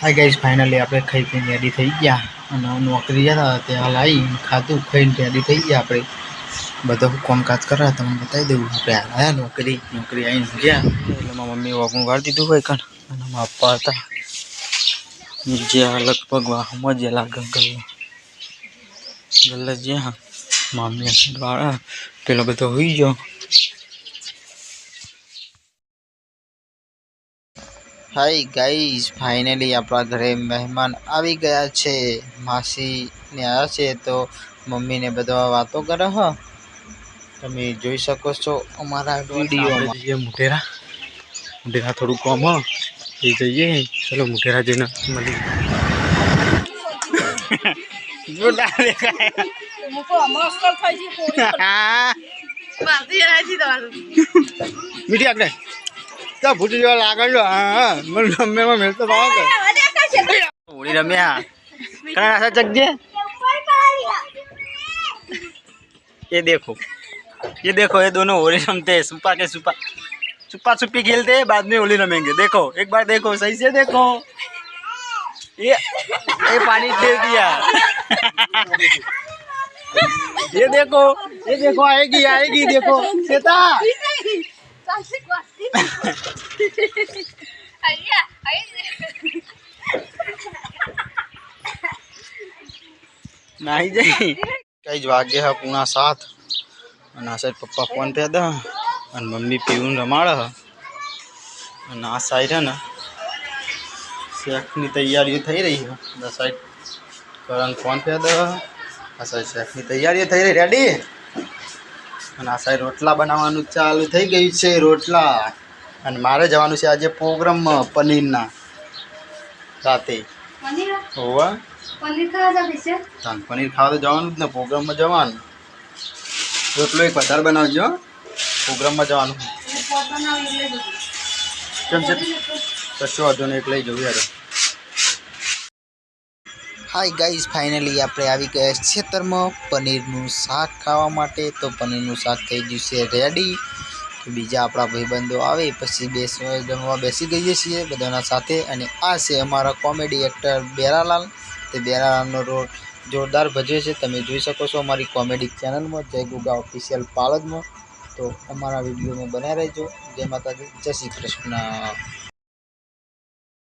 Hi guys finally આપણે ખાઈ પીને રેડી થઈ ગયા અને નોકરી ગયા હતા ત્યાં લાવી ખાધું ખાઈને રેડી થઈ ગયા આપણે બધું કામકાજ કરવા તમને બતાવી દઉં આપણે આયા નોકરી આવીને ગયા એટલે મારી મમ્મી વાગું વાળી દીધું હોય કણ અને મારા પપ્પા હતા જે લગભગ વાહમાં જે લાગે ગલ્લે જે હા મમ્મી વાળા પેલો બધો હોઈ ગયો. हाय गाइस फाइनली अपना घरे मेहमान આવી ગયા છે. માસી ને આયા છે તો મમ્મી ને બધા વાતો કરે હ. તમે જોઈ શકો છો અમારા વિડિયોમાં. જે મુટેરા થોડું કોમ એ જઈએ. ચલો મુટેરા જઈને મળી. જોડા દેખાય મુકો અમસ્કર થઈ જી પોરી બાતી રાજી તમારું મીઠી આગળ क्या भूत जो लागल हां मन रमे में मिलतो भाग होली रम्या कना ऐसा जग दे ये देखो ये दोनों होली रमते हैं सुपा के सुपा छुपी खेलते हैं बाद में होली रमेंगे. देखो एक बार देखो सही से देखो ये पानी दे दिया ये देखो आएगी देखो सीता नहीं जाई कई वागे है 6:30 અને આ સાઈડ પપ્પા ફોન પે દે અને મમ્મી પીવું રમાડે અને આ સાઈડ હે ને શેકની તૈયારીઓ થઈ રહી છે. આ સાઈડ કરણ ફોન પે દે આ સાઈડ શેકની તૈયારીઓ થઈ રહી રેડી અને આ સાઈડ રોટલા બનાવવાનું ચાલુ થઈ ગયું છે. રોટલા અને મારે જવાનું છે આજે પ્રોગ્રામમાં પનીરના રાતે હોવા પનીર ખાવા જશે પનીર ખાવા તો જવાનું જ ને પ્રોગ્રામમાં જવાનું. રોટલો એક વધારે બનાવજો પ્રોગ્રામમાં જવાનું કેમ છે કશો વાંધો નહીં એક લઈ જવું યાર. હાય ગાઈઝ ફાઇનલી આપણે આવી ગયા ખેતરમાં પનીરનું શાક ખાવા માટે. તો પનીરનું શાક થઈ ગયું છે રેડી. તો બીજા આપણા ભાઈબંધો આવે પછી જમવા બેસી ગઈએ છીએ બધાના સાથે. અને આ છે અમારા કોમેડી એક્ટર બેરાલાલ. તે બેરાલાલનો રોલ જોરદાર ભજવે છે. તમે જોઈ શકો છો અમારી કોમેડી ચેનલમાં જય ગુગા ઓફિશિયલ પાલજમાં. તો અમારા વિડીયોમાં બનાવી રહેજો. જય માતાજી, જય શ્રી કૃષ્ણ.